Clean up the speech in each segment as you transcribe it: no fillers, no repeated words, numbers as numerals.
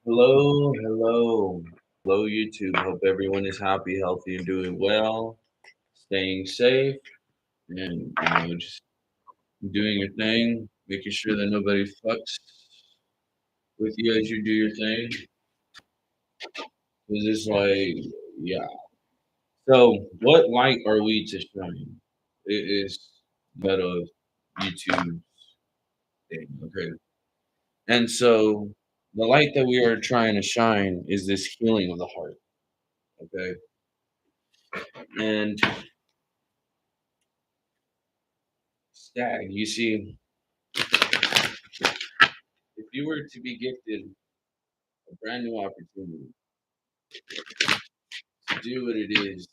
Hello, hello, hello, YouTube. Hope everyone is happy, healthy, and doing well, staying safe, and just doing your thing, making sure that nobody fucks with you as you do your thing. Cause it's like, yeah. So, what light are we to shine? It is that of YouTube thing, okay? And so, the light that we are trying to shine is this healing of the heart, okay? And Stag, you see, if you were to be gifted a brand new opportunity to do what it is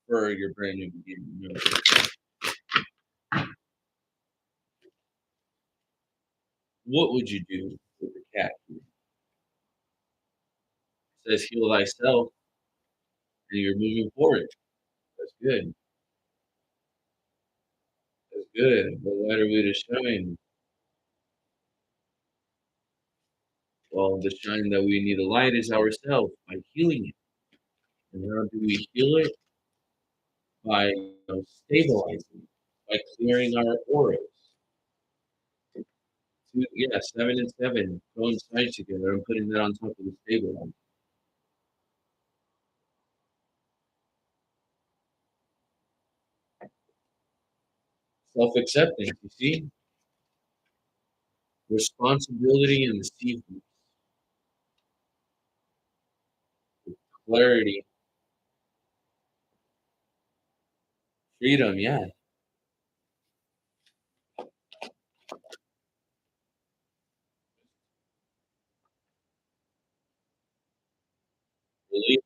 for your brand new beginning, what would you do with the cat? It says heal thyself and you're moving forward. That's good. That's good. But what are we to shine? Well, the shine that we need to light is ourselves by healing it. And how do we heal it? By stabilizing it, by clearing our auras. Yeah, 7 and 7 coincide together. I'm putting that on top of the stabilizer. Self acceptance, you see? Responsibility and achievement, clarity, freedom, yeah. Relief,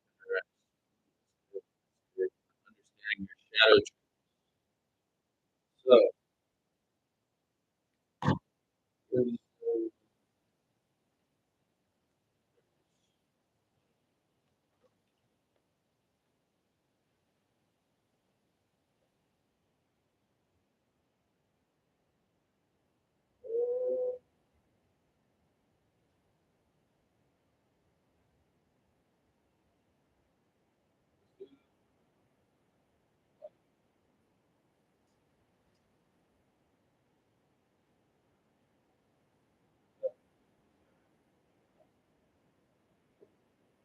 understanding your shadow. So,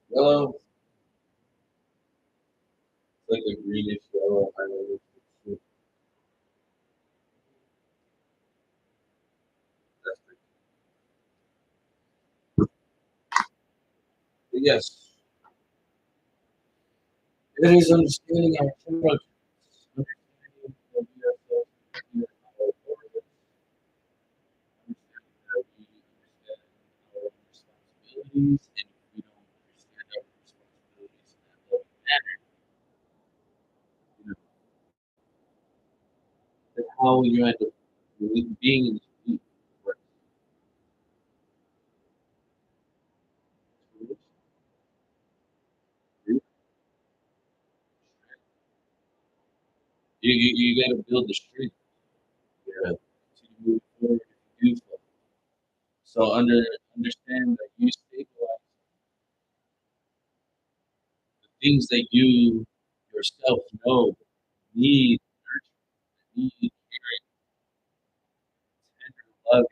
yellow, it's like a greenish yellow. I don't know. But yes, it is understanding our shadow, understanding that we are so our origins, understanding that we understand our responsibilities, and if we don't understand our responsibilities in that loving manner, you know, then how will you end up being in this deep you got to build the strength, yeah, to move forward if you do so. So understand that you stabilize the things that you yourself know need nurture, need caring, tender love,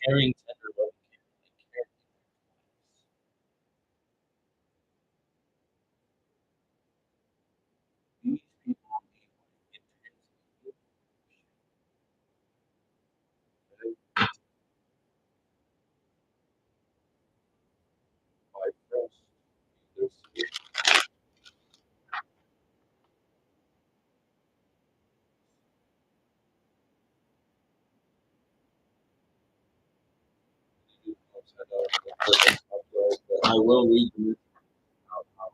caring, tender love, and caring. These people need intense by trust. I will read the list out.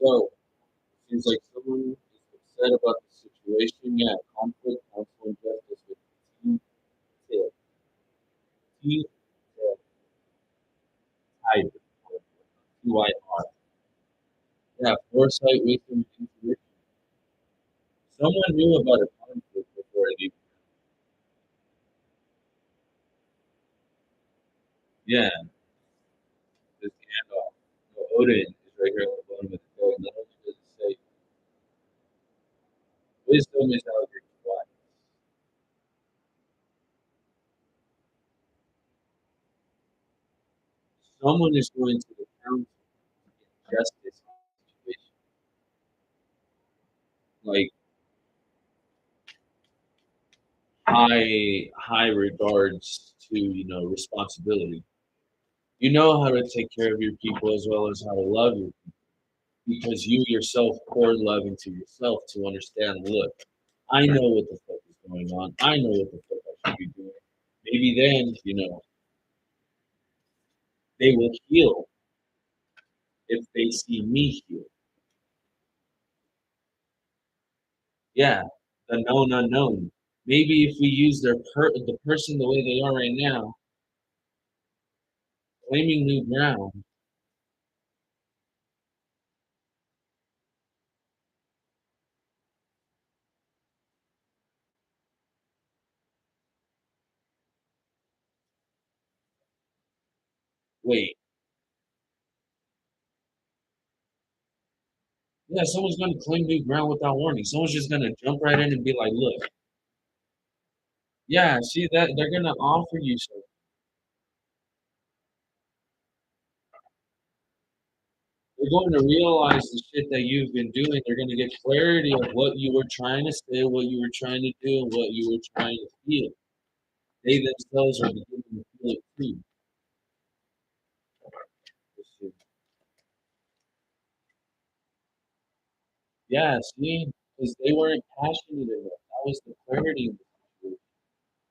So, seems like someone is upset about the situation. Yeah, conflict, counsel, and justice with T T Tiger, TYR. Yeah, foresight, wisdom, and intuition. Someone knew about a conflict before it even. Yeah, this Gandalf. No, Odin is right here at the bottom of the book. Not only does it say, wisdom is how you're twice. Someone is going to the council to get justice on the situation. Like high regards to, responsibility. You know how to take care of your people as well as how to love you because you yourself pour love into yourself to understand, look, I know what the fuck is going on. I know what the fuck I should be doing. Maybe then, they will heal if they see me heal. Yeah, the known unknown. Maybe if we use the person the way they are right now, claiming new ground. Wait, yeah, someone's going to claim new ground without warning. Someone's just going to jump right in and be like, look, yeah, see that they're going to offer you something. They're going to realize the shit that you've been doing. They're going to get clarity of what you were trying to say, what you were trying to do, and what you were trying to feel. They themselves are beginning to feel it too. Yeah, see, because they weren't passionate enough. That was the clarity of the situation.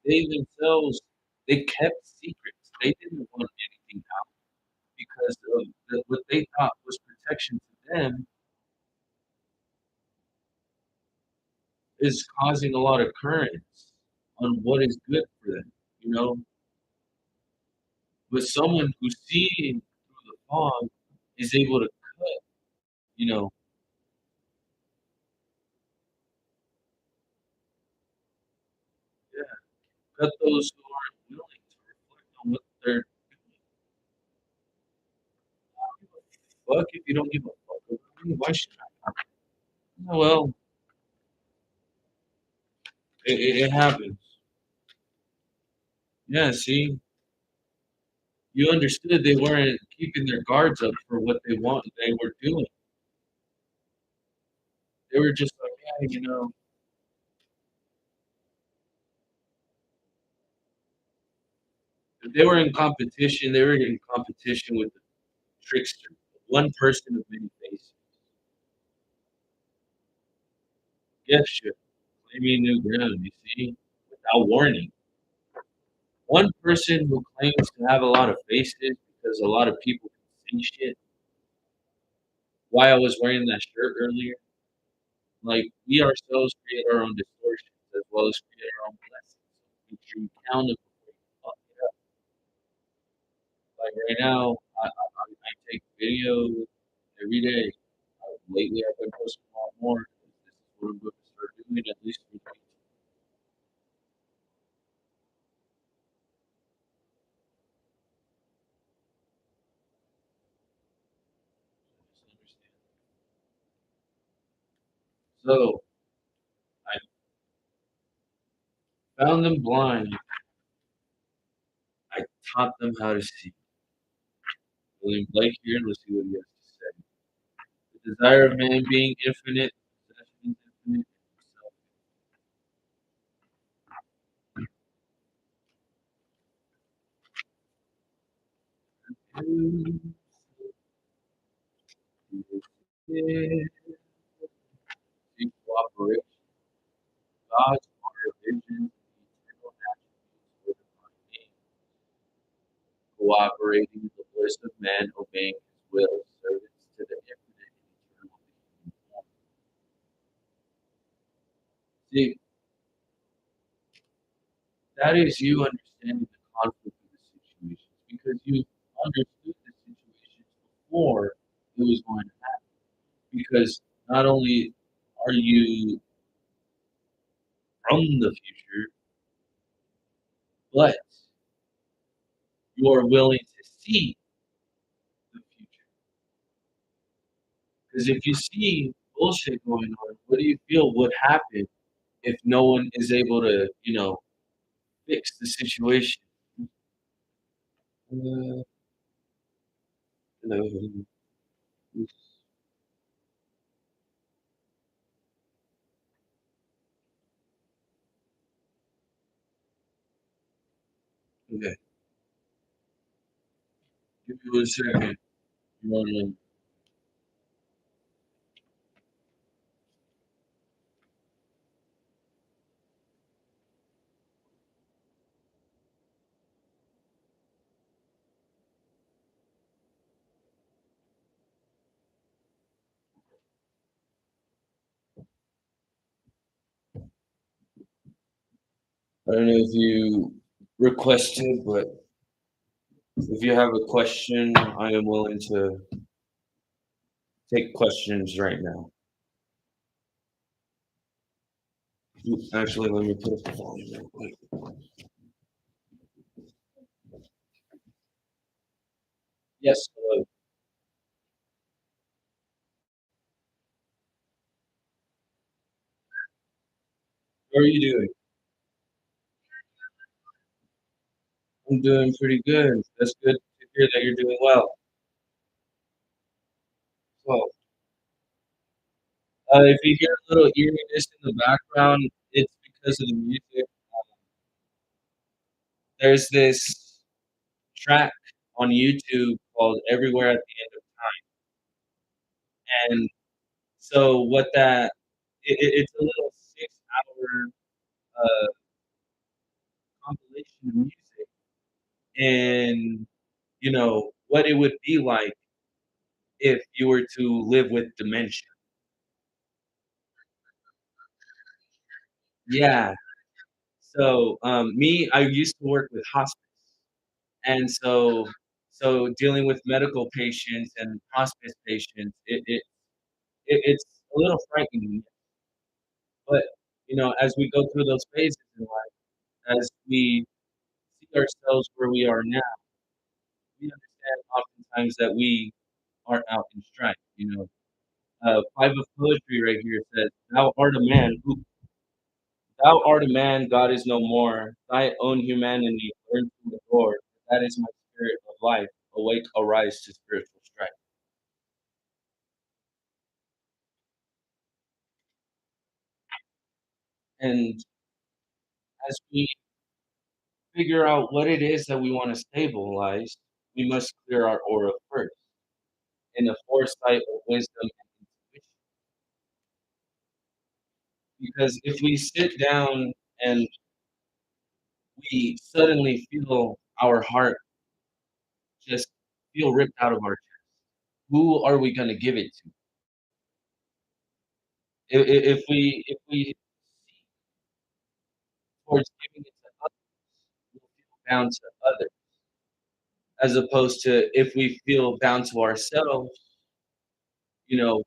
They themselves, they kept secrets. They didn't want anything out because of what they thought was protection to them is causing a lot of currents on what is good for them, you know. But someone who's seeing through the fog is able to cut, you know, yeah, cut those who aren't willing to reflect on what they're doing. Fuck if you don't give a fuck about me, why should I? Oh, well, it happens. Yeah, see, you understood they weren't keeping their guards up for what they were doing. They were just like, yeah, if they were in competition, they were in competition with the trickster, one person of many faces. Gift ship, claiming new ground, you see, without warning. One person who claims to have a lot of faces because a lot of people can see shit. Why I was wearing that shirt earlier, like we ourselves create our own distortions as well as create our own blessings. Make sure you count it before you fuck it up. Like right now, I take video every day. Lately, I've been posting a lot more. This is what I'm going to start doing at least for me. Just understand. So I found them blind. I taught them how to see. William Blake here. Let's see what he has to say. The desire of man being infinite, possession is infinite, himself. Seek cooperation. God's order, vision, eternal attributes with divine aim. Cooperating the bliss of man, obeying his will, servants to the infinite and eternal being. See, that is you understanding the conflict of the situations because you understood the situations before it was going to happen. Because not only are you from the future, but you're willing to see the future. Because if you see bullshit going on, what do you feel would happen if no one is able to, fix the situation? Uh, hello. Okay, give me 1 second. Um, I don't know if you requested, but if you have a question, I am willing to take questions right now. Actually, let me put up the volume real quick. Yes, hello. How are you doing? I'm doing pretty good. That's good to hear that you're doing well. So, if you hear a little eeriness in the background, it's because of the music. There's this track on YouTube called "Everywhere at the End of Time," and so what that it's a little 6 hour uh, compilation of music, and what it would be like if you were to live with dementia. Yeah. So, I used to work with hospice, and so dealing with medical patients and hospice patients, it's a little frightening, but, as we go through those phases in life, as we see ourselves where we are now, we understand oftentimes that we are out in strife. Five of poetry right here says, Thou art a man, God is no more. Thy own humanity learn to adore. That is my spirit of life. Awake, arise to spiritual strife. And as we figure out what it is that we want to stabilize, we must clear our aura first in the foresight of wisdom and intuition. Because if we sit down and we suddenly feel our heart just feel ripped out of our chest, who are we going to give it to? If we towards giving it to others, we'll feel bound to others, as opposed to if we feel bound to ourselves,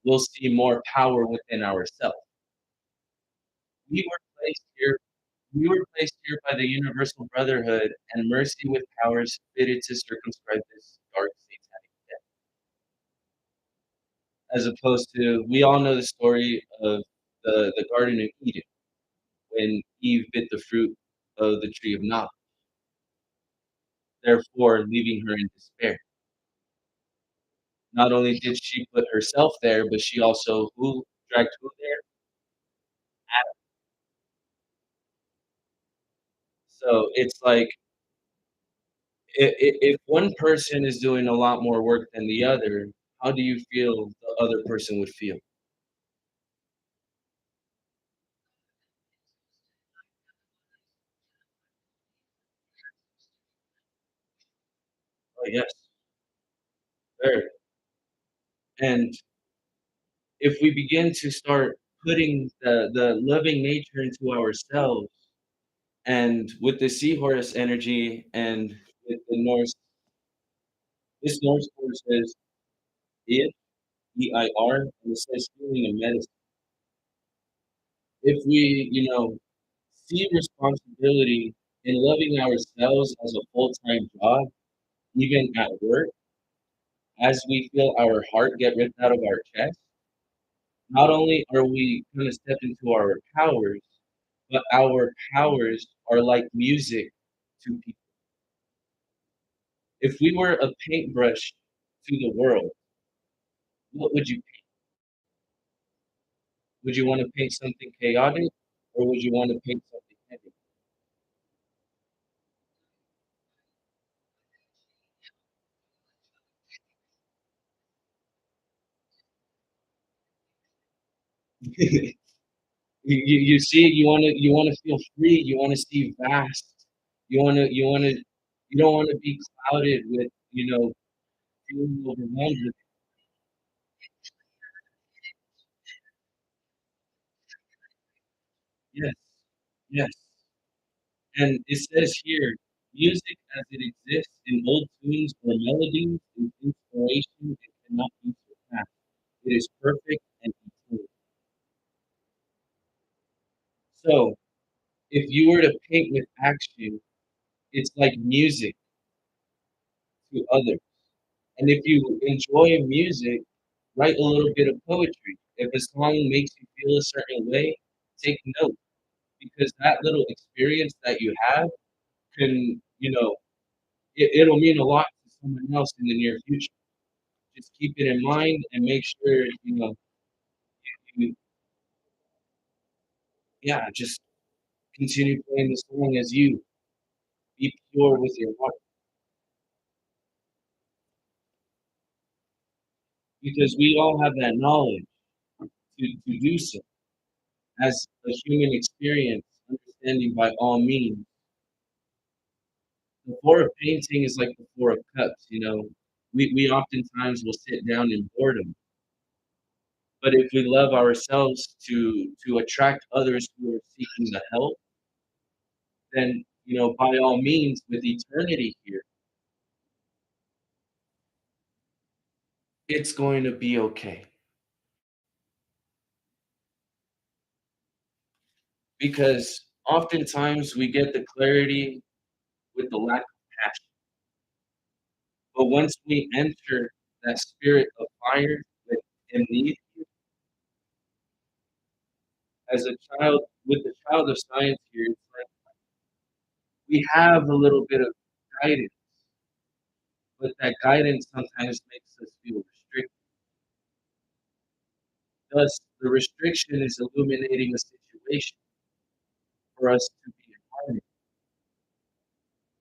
we'll see more power within ourselves. We were placed here. We were placed here by the universal brotherhood, and mercy with powers fitted to circumscribe this dark satanic death. As opposed to, we all know the story of the Garden of Eden when Eve bit the fruit of the tree of knowledge, therefore leaving her in despair. Not only did she put herself there, but she also who dragged who there? Adam. So it's like if one person is doing a lot more work than the other, how do you feel the other person would feel? Oh, yes, very. And if we begin to start putting the loving nature into ourselves, and with the seahorse energy and with the Norse, this Norse word says it, EIR, and it says healing and medicine. If we, see responsibility in loving ourselves as a full-time job, even at work, as we feel our heart get ripped out of our chest, not only are we gonna step into our powers, but our powers are like music to people. If we were a paintbrush to the world, what would you would you wanna paint something chaotic, or would you wanna paint something heavy? You see, you wanna feel free, you wanna see vast, you wanna you don't wanna be clouded with, feeling overwhelmed with. Yes, yes, and it says here, "Music as it exists in old tunes or melodies is inspiration and cannot be surpassed. It is perfect and eternal." So, if you were to paint with action, it's like music to others. And if you enjoy music, write a little bit of poetry. If a song makes you feel a certain way, take note because that little experience that you have can, it'll mean a lot to someone else in the near future. Just keep it in mind and make sure, you, yeah, just continue playing the song as you be pure with your heart because we all have that knowledge to do so as a human experience, understanding by all means. The Four of Painting is like the Four of Cups, you know. We oftentimes will sit down in boredom, but if we love ourselves to attract others who are seeking the help, then by all means, with eternity here, it's going to be okay because oftentimes we get the clarity with the lack of passion. But once we enter that spirit of fire with amnesia, as a child, with the child of science here, it's like we have a little bit of guidance, but that guidance sometimes makes us feel restricted. Thus, the restriction is illuminating a situation for us to be in harmony.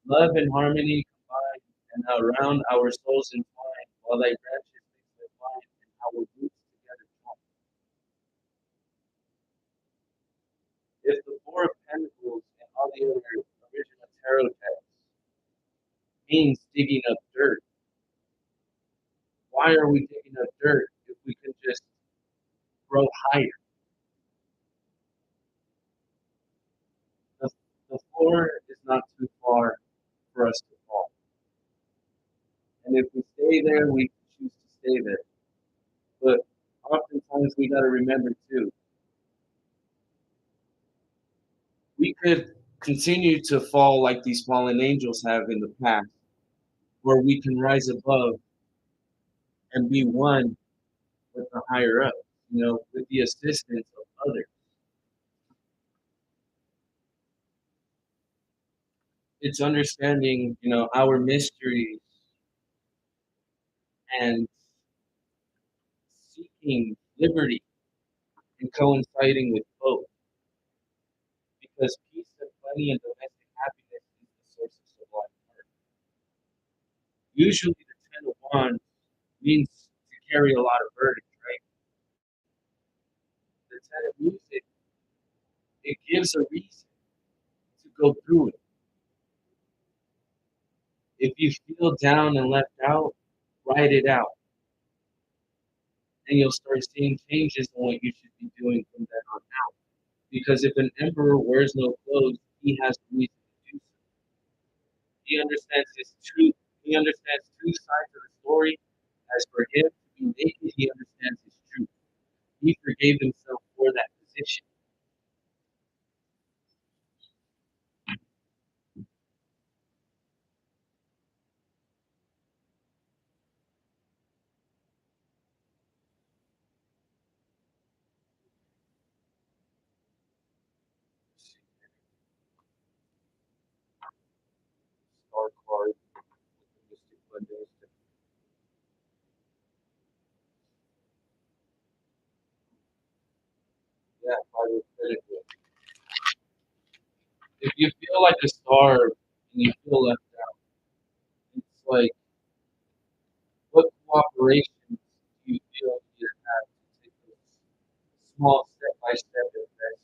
Love and harmony combine, and around our souls entwine, while thy branches mix their wine, and our roots together join. If the Four of Pentacles and all the other original tarot decks means digging up dirt, why are we digging up dirt if we can just grow higher? The, the floor is not too far for us to fall. And if we stay there, we choose to stay there. But oftentimes we got to remember too, we could continue to fall like these fallen angels have in the past, where we can rise above and be one with the higher up, with the assistance of others. It's understanding, our mysteries and seeking liberty and coinciding with both. Because peace and plenty and domestic happiness is the source of sublime heart. Usually, the Ten of Wands means to carry a lot of burdens, right? The Ten of Music, it gives a reason to go through it. If you feel down and left out, write it out, and you'll start seeing changes in what you should be doing from then on out. Because if an emperor wears no clothes, he has a reason to do so. He understands his truth. He understands two sides of the story. As for him to be naked, he understands his truth. He forgave himself for that position. gonna do it. If you feel like a star and you feel left out, it's like what cooperation do you feel you have to take a small step by step investment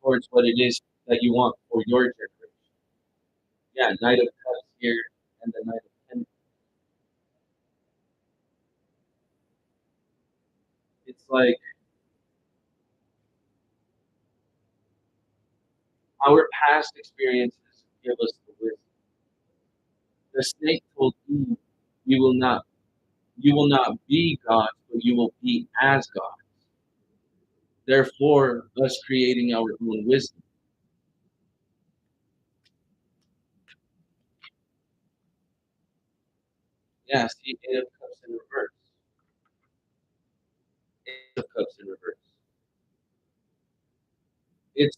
towards what it is that you want for your generation? Yeah, Knight of Cups here and the Knight of Pentacles. It's like our past experiences give us the wisdom. The snake told Eve, you will not be gods, but you will be as gods. Therefore, us creating our own wisdom. Yeah, see, Eight of Cups in reverse. Eight of Cups in reverse. It's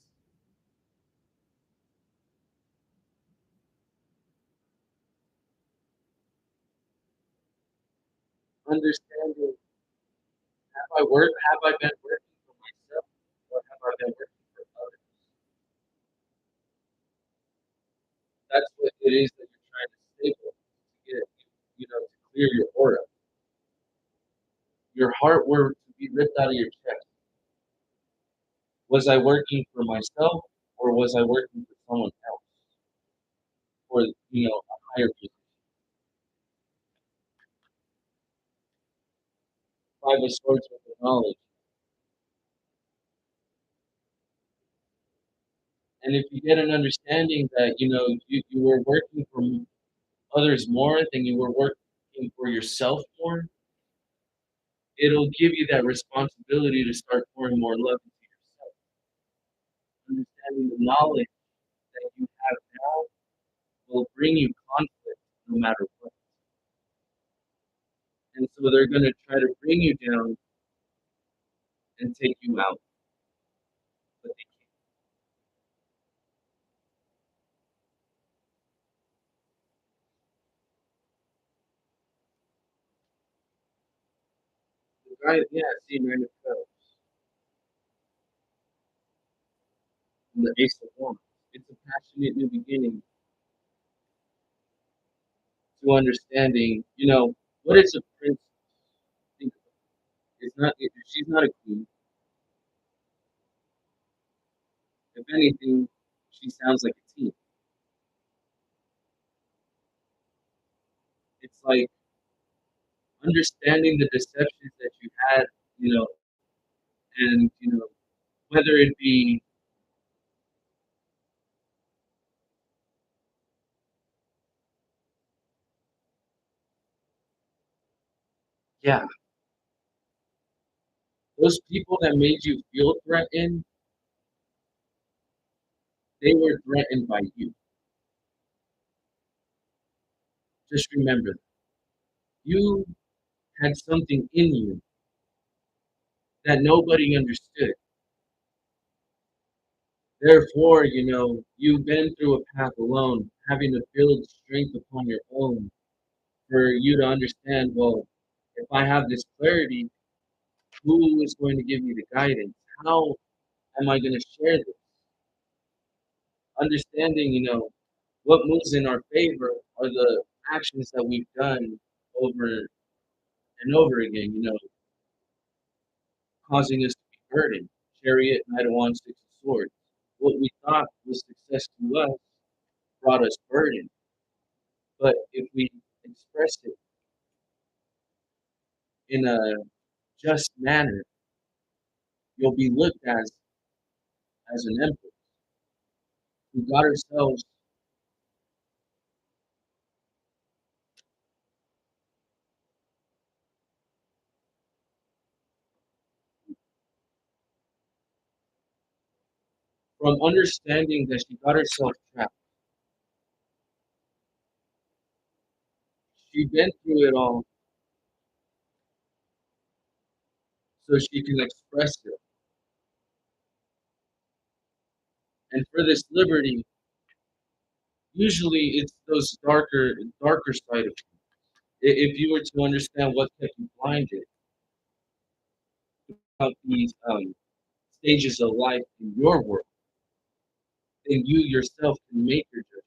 understanding, have I been working for myself or have I been working for others? That's what it is that you're trying to stable to get, to clear your aura. Your heart were to be ripped out of your chest. Was I working for myself or was I working for someone else? For a higher position. Five of Swords with the knowledge. And if you get an understanding that, you were working for others more than you were working for yourself more, it'll give you that responsibility to start pouring more love into yourself. Understanding the knowledge that you have now will bring you conflict no matter what. And so they're going to try to bring you down and take you out, but they can't. Right? Yeah, see, Nine of Cups, and the Ace of Wands. It's a passionate new beginning to understanding, what is a princess? Think about it. It's not. She's not a queen. If anything, she sounds like a teen. It's like understanding the deceptions that you had, you know, and whether it be, yeah, those people that made you feel threatened, they were threatened by you. Just remember, you had something in you that nobody understood. Therefore, you've been through a path alone, having to build strength upon your own for you to understand, well, if I have this clarity, who is going to give me the guidance? How am I going to share this? Understanding, what moves in our favor are the actions that we've done over and over again, causing us to be burdened. Chariot, Knight of Wands, Six of Swords. What we thought was success to us brought us burden. But if we express it in a just manner, you'll be looked as an emperor. We got ourselves from understanding that she got herself trapped. She's been through it all so she can express it. And for this liberty, usually it's those darker side of you. If you were to understand what kept you blinded about these stages of life in your world, then you yourself can make your judgment.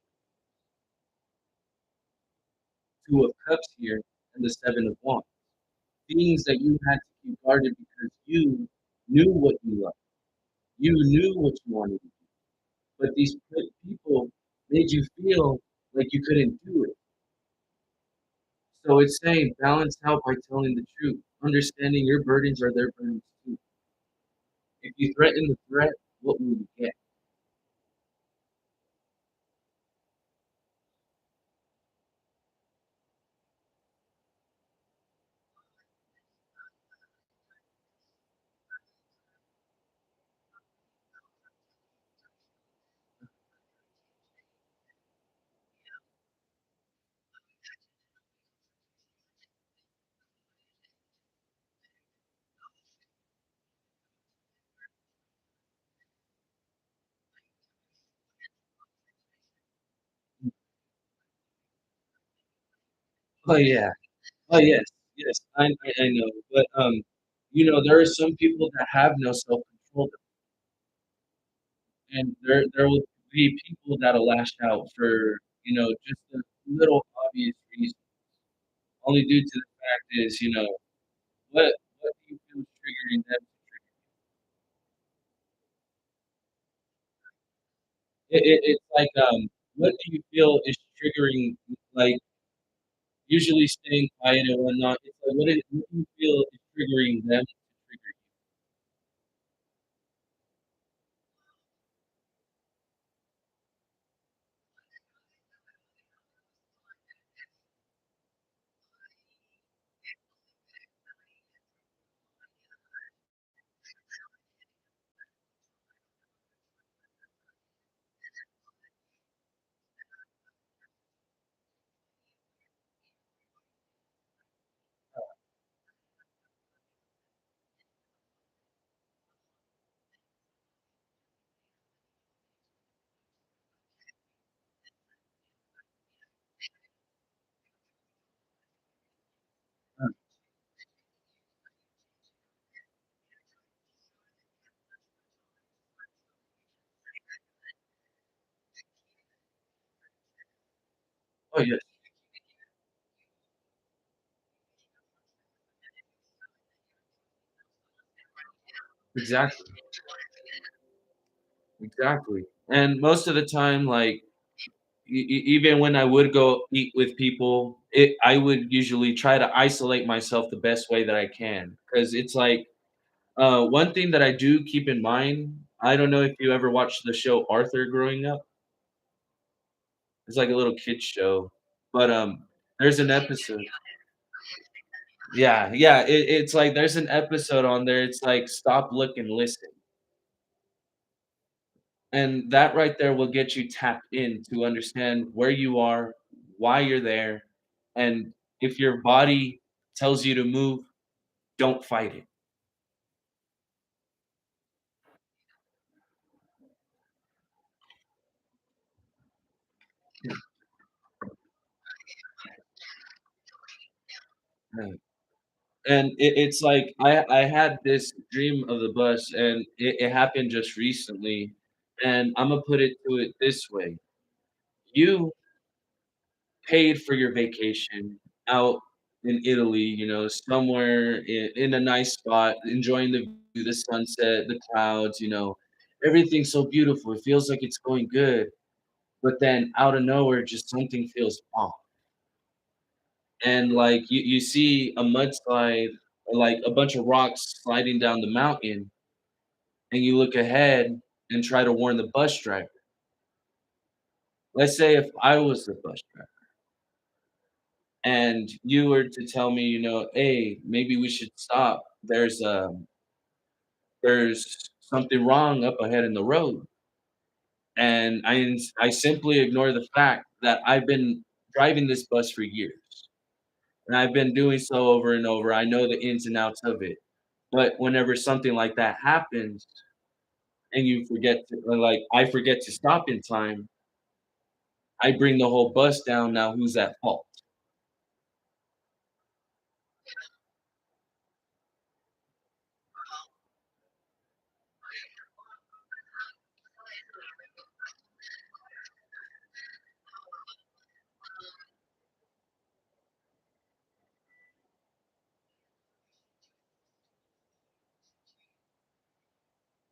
Two of Cups here and the Seven of Wands. Things that you had to keep guarded because you knew what you loved. You knew what you wanted to do. But these people made you feel like you couldn't do it. So it's saying balance out by telling the truth, understanding your burdens are their burdens too. If you threaten the threat, what will you get? Oh yeah. Oh yes. Yes. I know. But there are some people that have no self control, and there will be people that'll lash out for just a little obvious reason, only due to the fact is what do you feel is triggering them? It's like what do you feel is triggering, like usually staying quiet and whatnot. It's like what do you feel is triggering them to trigger you? Oh yes, exactly, exactly. And most of the time, like even when I would go eat with people, I would usually try to isolate myself the best way that I can, because it's like one thing that I do keep in mind. I don't know if you ever watched the show Arthur growing up. It's like a little kid show, but there's an episode. Yeah, yeah. It's like there's an episode on there. It's like stop, look, and listen, and that right there will get you tapped in to understand where you are, why you're there, and if your body tells you to move, don't fight it. Right. And it's like I had this dream of the bus, and it happened just recently. And I'm gonna put it to it this way: you paid for your vacation out in Italy, somewhere in a nice spot, enjoying the view, the sunset, the clouds, everything's so beautiful. It feels like it's going good, but then out of nowhere, just something feels off. And like you see a mudslide or like a bunch of rocks sliding down the mountain, and you look ahead and try to warn the bus driver. Let's say if I was the bus driver and you were to tell me, hey, maybe we should stop. There's something wrong up ahead in the road. And I simply ignore the fact that I've been driving this bus for years. And I've been doing so over and over. I know the ins and outs of it. But whenever something like that happens and you forget to, or like I forget to stop in time, I bring the whole bus down. Now who's at fault?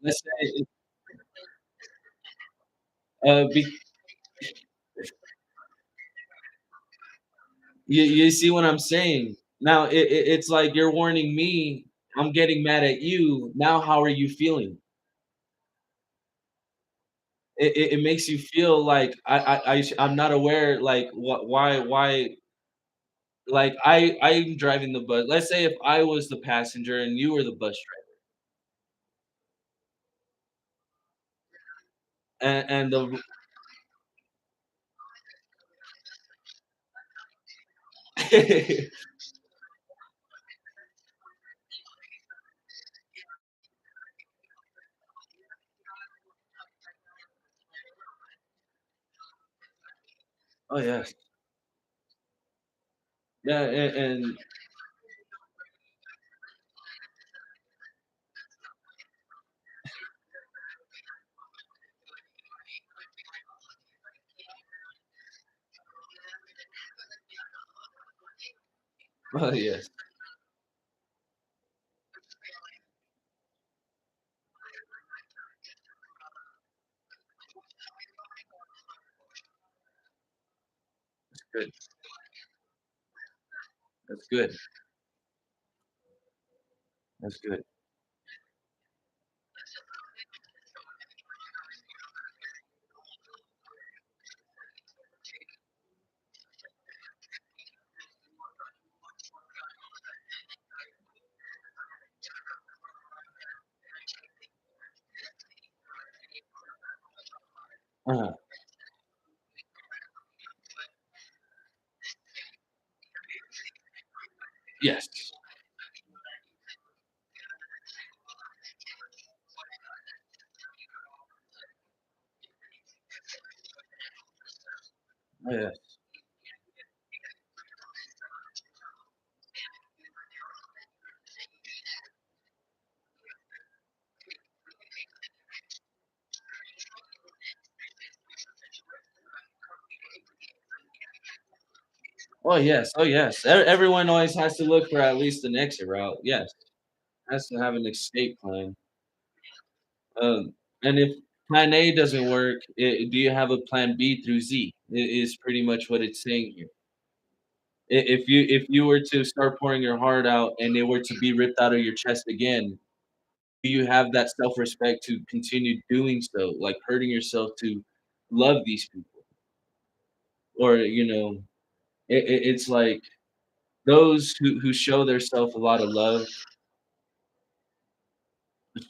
let's say, be you see what I'm saying? Now it's like you're warning me, I'm getting mad at you, now how are you feeling? It makes you feel like I'm not aware, like, what why like, I'm driving the bus. Let's say if I was the passenger and you were the bus driver, and the Oh, yes. Yeah, and oh, yes. Good. That's good. That's good. Uh-huh. Yes. Oh, yes. Oh, yes. Oh, yes. Everyone always has to look for at least an exit route. Yes. Has to have an escape plan. And if plan A doesn't work, do you have a plan B through Z? Is pretty much what it's saying here. If you were to start pouring your heart out and it were to be ripped out of your chest again, do you have that self-respect to continue doing so, like hurting yourself to love these people? Or, it's like those who show their self a lot of love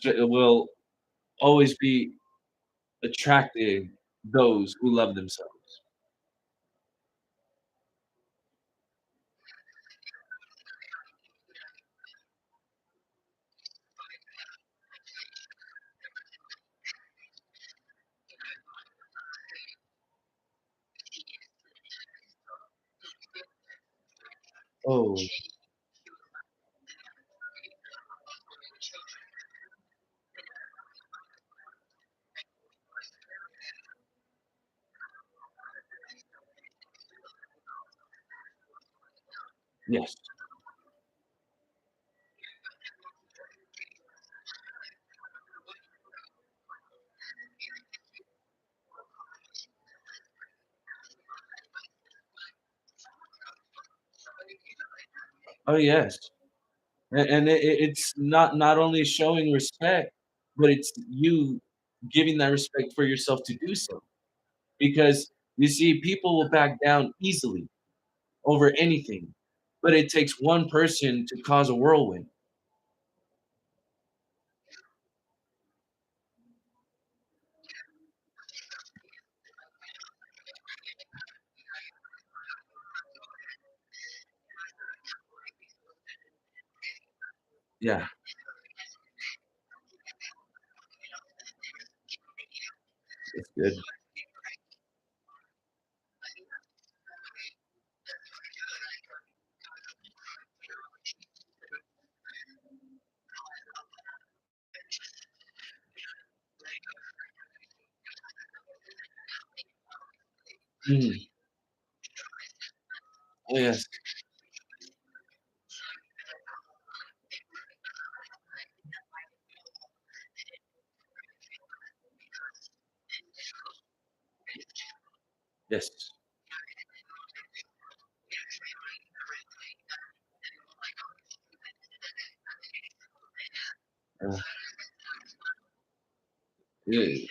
will always be attracting those who love themselves. Oh, yes. Oh, yes. And it's not only showing respect, but it's you giving that respect for yourself to do so. Because you see, people will back down easily over anything, but it takes one person to cause a whirlwind. Yeah, that's good. Mhm. Oh, yes. Yes. Uh, it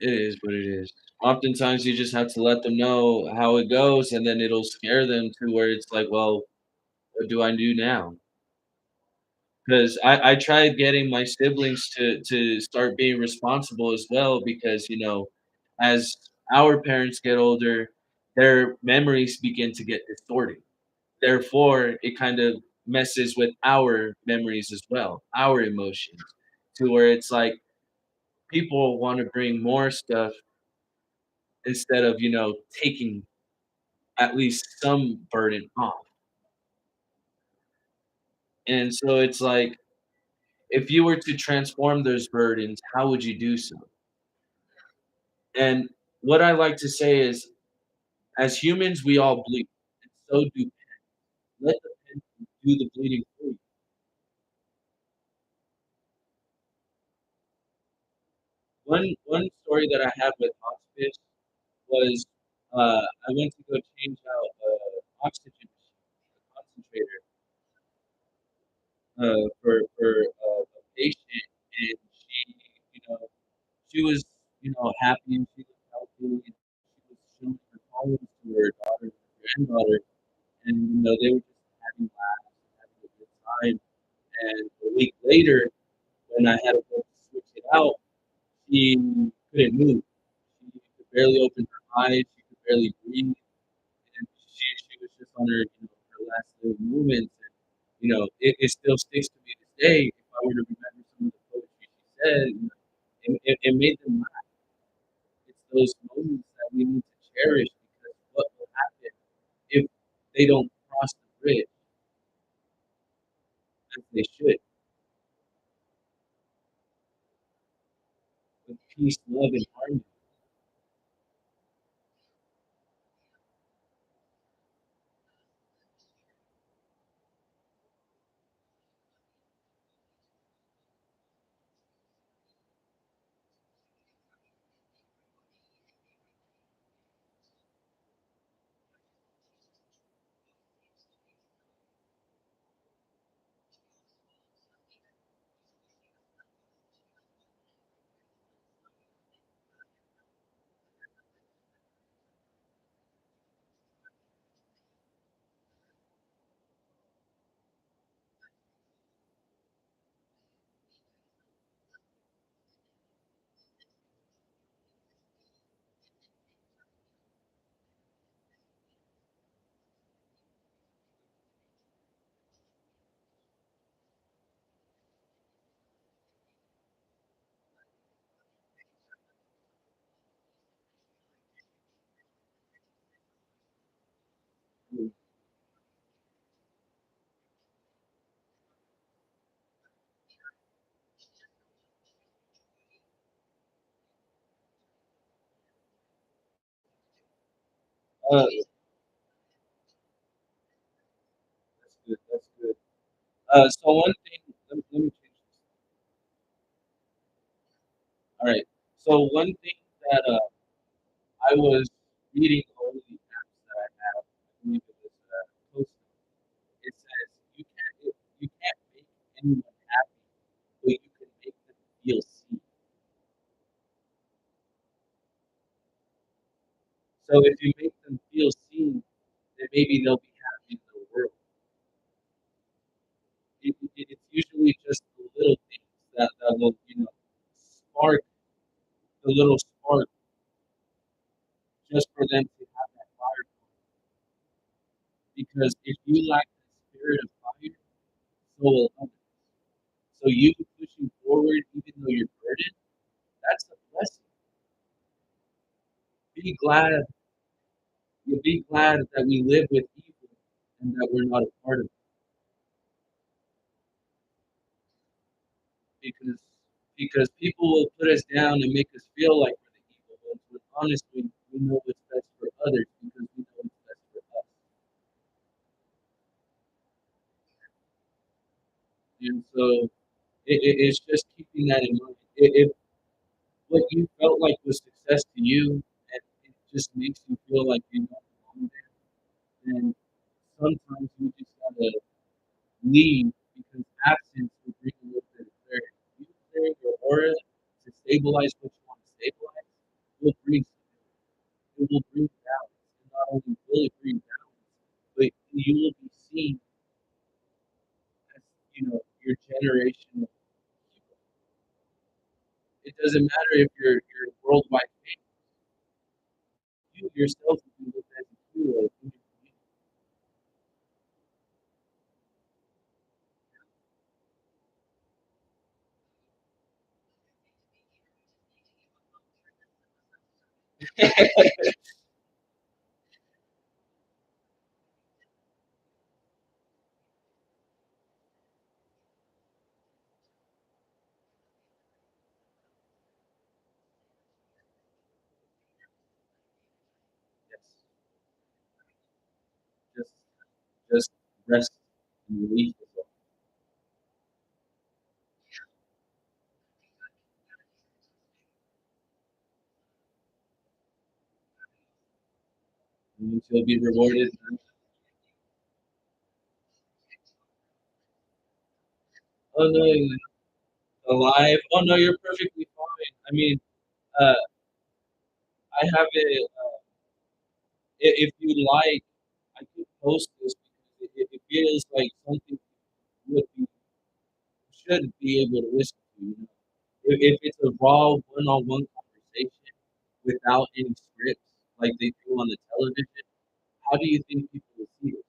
it is what it is. Oftentimes, you just have to let them know how it goes, and then it'll scare them to where it's like, "Well, what do I do now?" 'Cause I tried getting my siblings to start being responsible as well because, as our parents get older, their memories begin to get distorted. Therefore, it kind of messes with our memories as well, our emotions, to where it's like people wanna bring more stuff instead of, taking at least some burden off. And so it's like, if you were to transform those burdens, how would you do so? And what I like to say is, as humans, we all bleed, and so do pets. Let the pet do the bleeding for you. One story that I had with hospice was, I went to go change out a oxygen machine, a concentrator, a patient, and you know, she was, happy, and she was healthy, and she was showing her tolerance to her daughter and her granddaughter, and, they were just having laughs and having a good time. And a week later, when I had to go switch it out, she couldn't move. She could barely open her eyes, she could barely breathe, and she was just on her, her last little moments. And, it still sticks to me this day. If I were to remember some of the poetry she said, it made them laugh. It's those moments that we need to cherish because what will happen if they don't cross the bridge as they should with peace, love, and harmony? That's good. That's good. So one thing, let me change this. All right. So one thing that I was reading all of these apps that I have. I believe it was Toast. It says you can't make anyone happy, but you can make them feel seen. So if you make them feel seen, then maybe they'll be happy in the world. It's usually just the little things that will, spark the little spark just for them to have that fire. Because if you lack the spirit of fire, so will others. So you pushing forward even though you're burdened, that's a blessing. Be glad, be glad that we live with evil and that we're not a part of it. Because people will put us down and make us feel like we're the evil ones, but honestly, we know what's best for others because we know what's best for us. And so it's just keeping that in mind. If what you felt like was success to you, and it just makes you feel like you don't belong there, then sometimes you just gotta leave because absence will bring a little bit of clarity. You clear your aura to stabilize what you want to stabilize will bring it will bring balance. And not only will it bring balance, but you will be seen as, your generation. It doesn't matter if you're worldwide famous. You yourself will be looked as a hero in your community. Yes. Just just rest and relief yourself. And you'll be rewarded. Oh no, you're alive. Oh no, you're perfectly fine. I mean, uh, I have it. If you like, I could post this because it feels like something would be should be able to listen to. If it's a raw one-on-one conversation without any scripts like they do on the television, how do you think people will see it?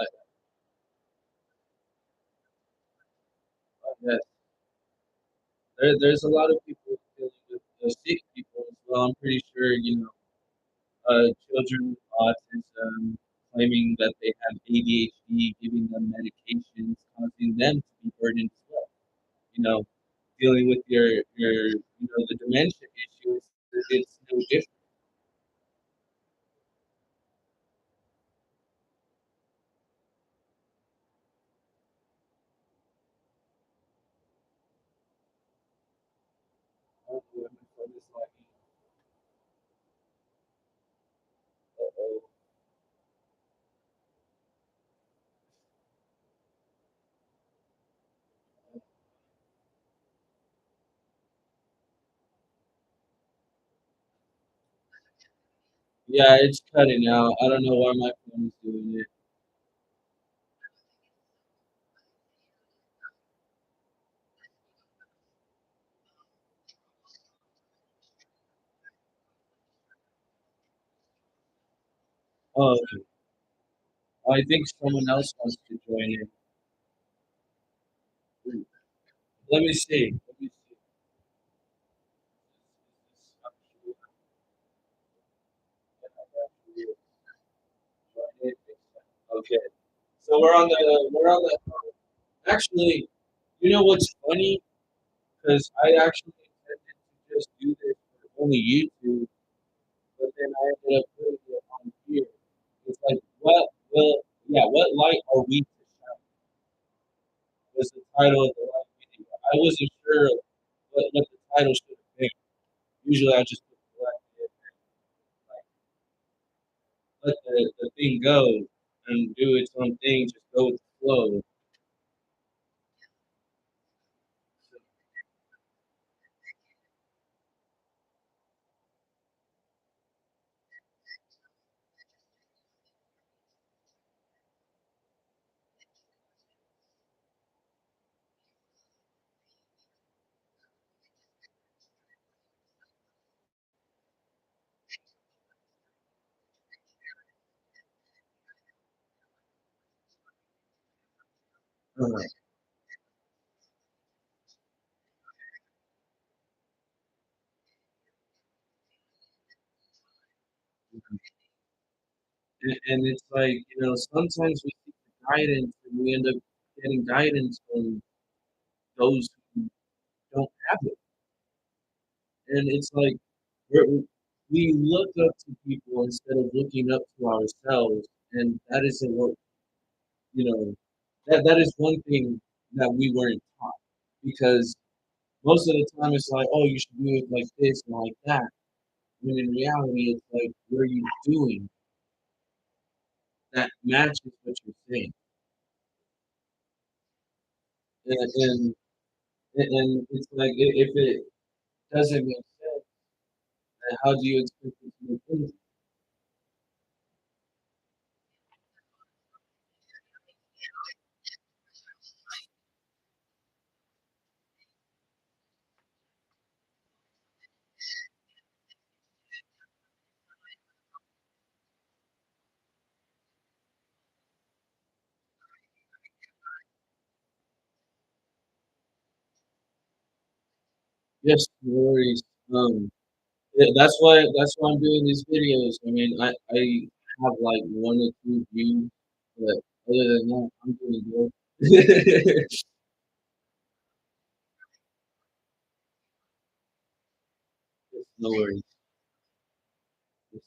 I, yes, there's a lot of people dealing with sick people as well. I'm pretty sure children with autism claiming that they have ADHD, giving them medications, causing them to be burdened as well. You know, dealing with the dementia issue, it's no different. Oh, my phone is lagging. Uh-oh. Yeah, it's cutting out. I don't know why my phone is doing it. Oh, okay. I think someone else wants to join in. Let me see. Let me see. Okay. So actually, you know what's funny? Because I actually intended to just do this for only YouTube, but then I ended up putting it on here. It's like, what light are we to shine? Was the title of the live video. I wasn't sure what the title should have been. Usually I just put collective and like let the thing go and do its own thing, just go with the flow. Uh, and it's like, sometimes we seek the guidance, and we end up getting guidance from those who don't have it. And it's like we look up to people instead of looking up to ourselves, and that isn't what you know. That is one thing that we weren't taught because most of the time it's like, oh, you should do it like this and like that. When in reality, it's like, what are you doing that matches what you're saying? And and it's like if it doesn't make sense, then how do you expect it to make sense? Yes, no worries. Yeah, that's why I'm doing these videos. I mean, I have like one or two views, but other than that, I'm doing good. Yes, no worries. Yes.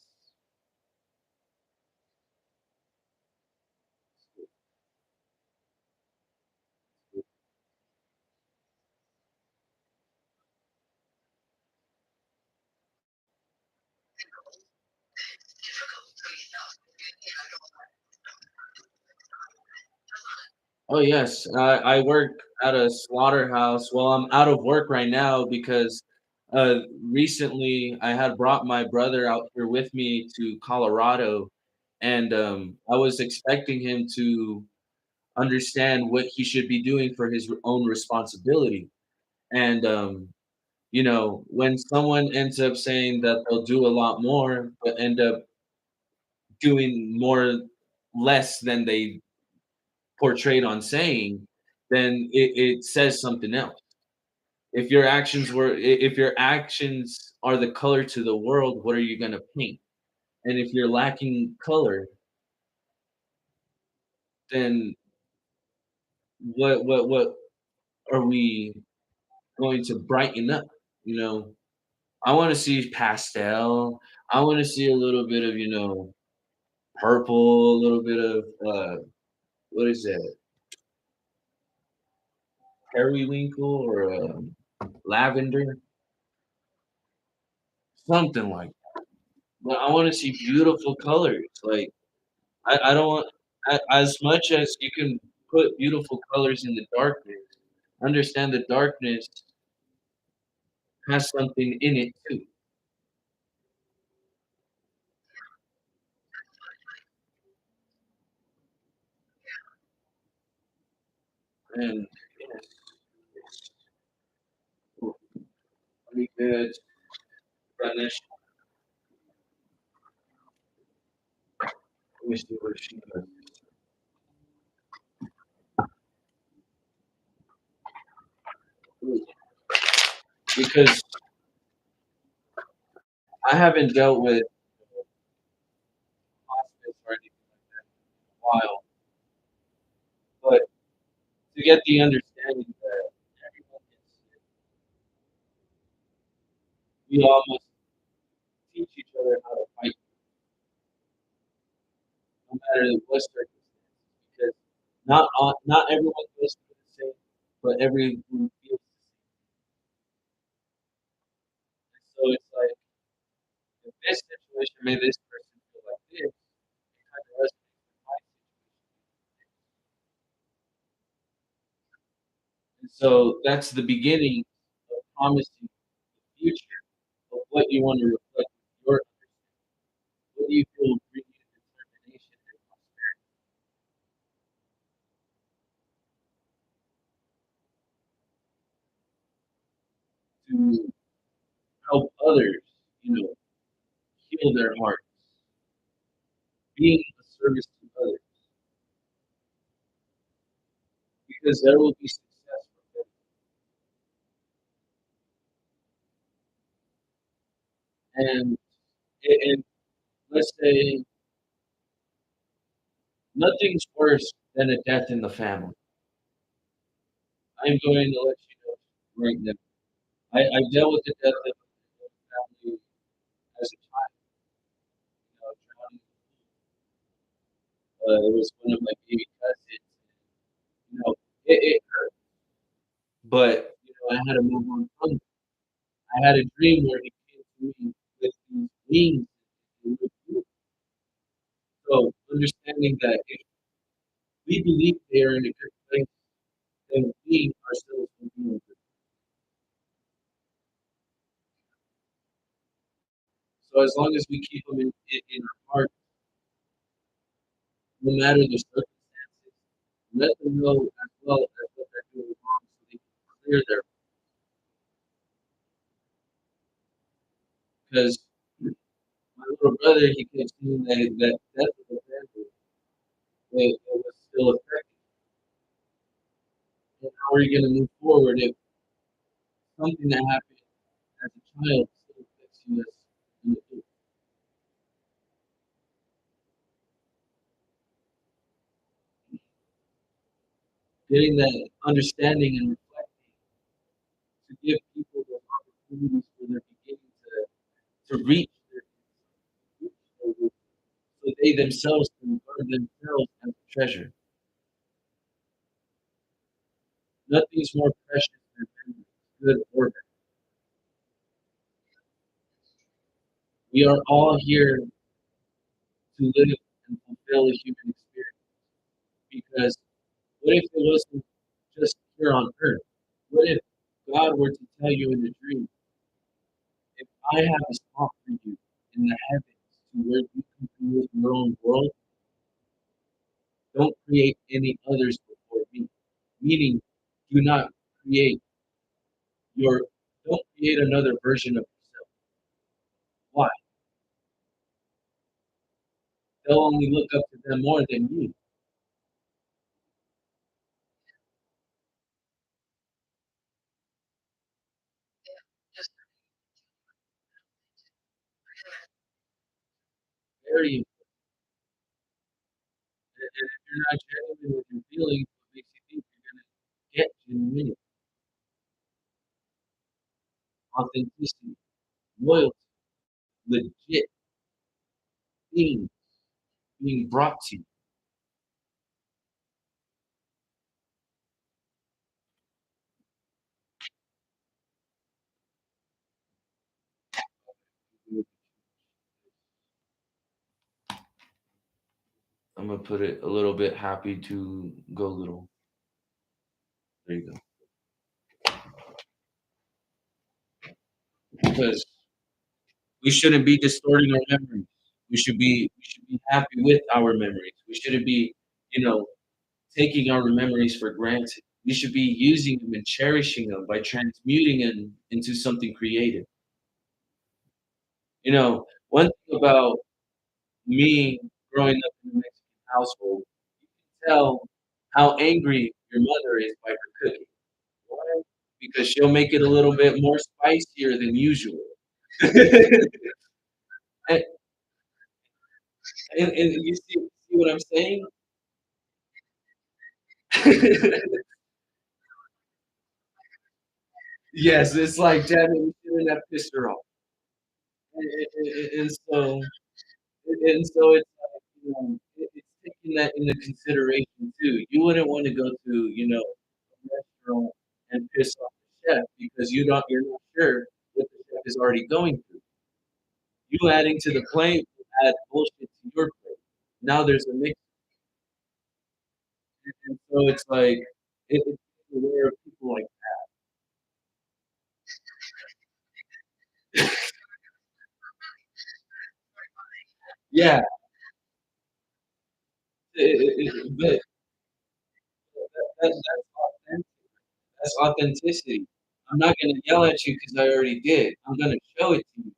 Oh yes, I work at a slaughterhouse. Well, I'm out of work right now because recently I had brought my brother out here with me to Colorado, and I was expecting him to understand what he should be doing for his own responsibility. And when someone ends up saying that they'll do a lot more, but end up doing more less than they portrayed on saying, then it says something else. If your actions are the color to the world, what are you gonna paint? And if you're lacking color, then what are we going to brighten up? You know, I want to see pastel. I want to see a little bit of purple, a little bit of what is that? Periwinkle or lavender, something like that. But I want to see beautiful colors. Like I don't want as much as you can put beautiful colors in the darkness. Understand the darkness has something in it too. And yes, it's pretty good. Finish. Let me see what she does. Because I haven't dealt with hospice or anything like that in a while, but to get the understanding that everyone gets sick, we all must teach each other how to fight, no matter what circumstances. Because not everyone goes through the same, but everyone feels the same. So it's like in this situation, made this person feel like this, it kind of resonates with my situation. And so that's the beginning of promising the future of what you want to reflect with your what do you feel will bring you determination and prosperity to help others, heal their hearts, being a service to others, because there will be success for them. And let's say nothing's worse. than a death in the family. I'm going to let you know right now. I dealt with the death of a family as a child, drowning. It was one of my baby cousins. You know, it hurt, but I had to move on from it. I had a dream where he came to me with these wings. And with you. So understanding that if we believe they are in a good place, then we ourselves will be in a good. So as long as we keep them in our heart, no matter the circumstances, let them know as well as what they're doing wrong so they can clear their. Because my little brother, he kept seeing that death of the family, it was still affecting. And how are you going to move forward if something that happened as a child still affects you as an adult? Getting that understanding and reflecting to give people the opportunities where they're beginning to reach their goals, so they themselves can learn themselves as a treasure. Nothing's more precious than memories, good or bad. We are all here to live and fulfill a human experience because what if it wasn't just here on earth? What if God were to tell you in a dream, if I have a spot for you in the heavens to where you can create your own world, don't create any others before me. Meaning, do not create your, don't create another version of yourself. Why? They'll only look up to them more than you. Very important. And if you're not genuine with your feelings, what makes you think you're gonna get genuine? Authenticity, loyalty, legit things being brought to you. I'm gonna put it a little bit happy to go little. There you go. Because we shouldn't be distorting our memories. We should be happy with our memories. We shouldn't be, you know, taking our memories for granted. We should be using them and cherishing them by transmuting them into something creative. One thing about me growing up in a Mexican household, you can tell how angry your mother is by her cooking. Why? Because she'll make it a little bit more spicier than usual. And, and you see what I'm saying? Yes, it's like, damn it, we shouldn't have pissed her off. And so it's like, it's taking that into consideration too. You wouldn't want to go to, a restaurant and piss off the chef because you're not sure what the chef is already going through. You adding to the plate will add bullshit to your plate. Now there's a mix, and so it's like it's aware of people like yeah, but that's authentic. That's authenticity. I'm not gonna yell at you because I already did. I'm gonna show it to you.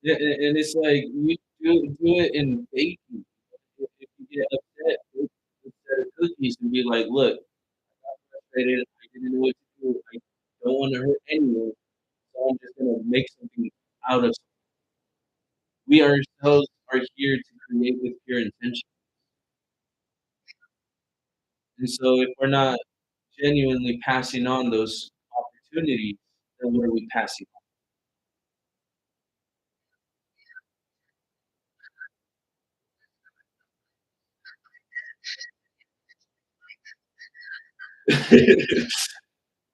Yeah, and it's like you do it in baking. If you get upset, bake a set of cookies and be like, "Look, I got frustrated. I didn't know what to do. I don't want to hurt anyone, so I'm just gonna make something out of." We ourselves are here to create with pure intention. And so if we're not genuinely passing on those opportunities, then what are we passing on?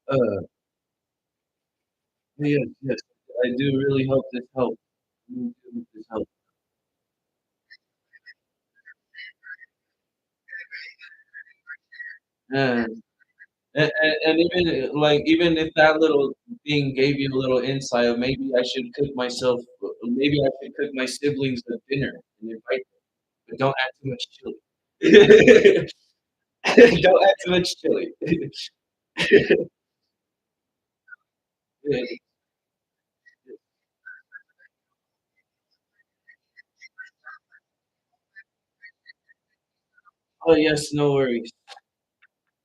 uh, yes, yes. I do really hope this helps. I really do hope this helps. Yeah. And even like even if that little thing gave you a little insight of maybe I should cook myself, maybe I should cook my siblings a dinner and invite them, but don't add too much chili. Don't add too much chili. Yeah. Oh yes, no worries.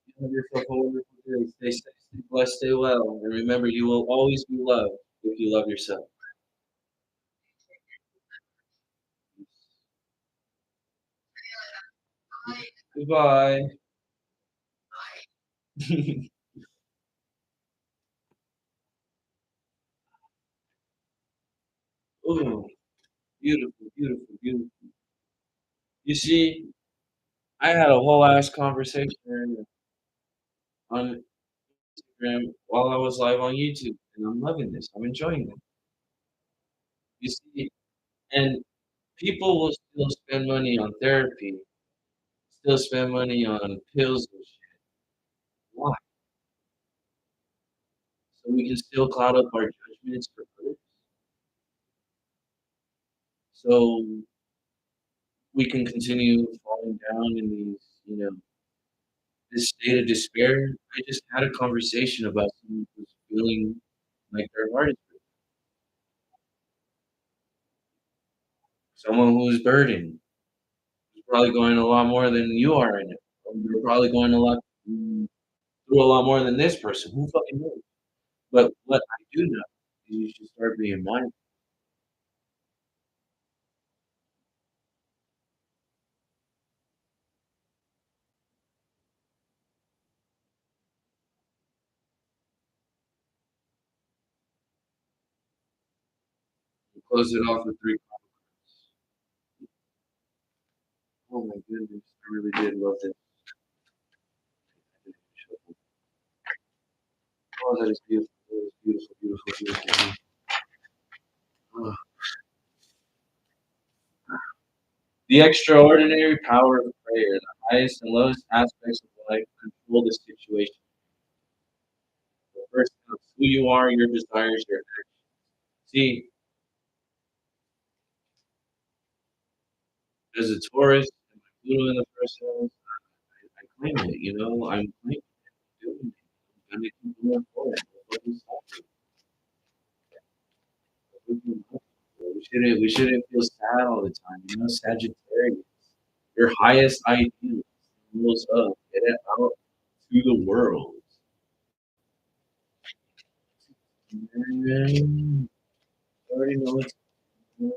You have yourself a wonderful day. Stay safe, stay blessed, stay well, and remember you will always be loved if you love yourself. Goodbye. Oh, beautiful, beautiful, beautiful. You see, I had a whole ass conversation on Instagram while I was live on YouTube, and I'm loving this. I'm enjoying it. You see, and people will still spend money on therapy, still spend money on pills and shit. Why? So we can still cloud up our judgments for others. So we can continue falling down in these, this state of despair. I just had a conversation about someone who's feeling like their heart is breaking, someone who's burdened, who's probably going a lot more than you are right now. You're probably going through a lot more than this person. Who fucking knows? But what I do know is you should start being mindful. Close it off with three. Oh my goodness, I really did love this. Oh, that is beautiful. That is beautiful, beautiful, beautiful. Oh. The extraordinary power of prayer, the highest and lowest aspects of life control the situation. The first counts who you are, your desires, your actions. See, as a Taurus, and my Pluto in the first house, I claim it, I'm claiming it, doing it. I'm gonna keep going forward. Nobody's stopping me. We shouldn't feel sad all the time, Sagittarius. Your highest ideal rules up. Get it out to the world. Man, I already know it's in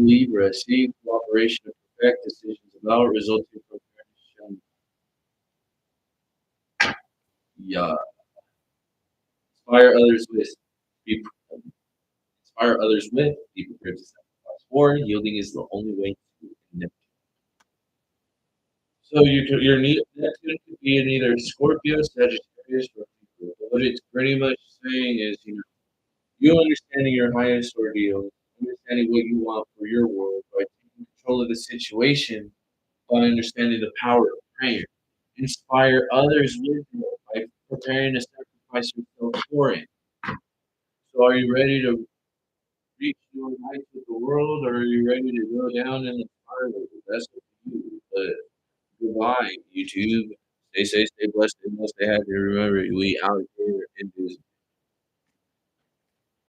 Libra. See cooperation of perfect decisions about resulting from fairness shown. Yeah. Inspire others with. Be, inspire others with. Be prepared to sacrifice. Or yielding is the only way to connect. So Neptune could be in either Scorpio, Sagittarius, or Libra. But what it's pretty much saying is, you understanding your highest ordeal, understanding what you want for your world by taking control of the situation, by understanding the power of prayer. Inspire others with it by preparing to sacrifice yourself for it. So, are you ready to reach your heights with the world, or are you ready to go down in the spiral? That's up to you. But goodbye, YouTube. Stay safe, stay blessed, stay blessed, stay happy. Remember, we out here in this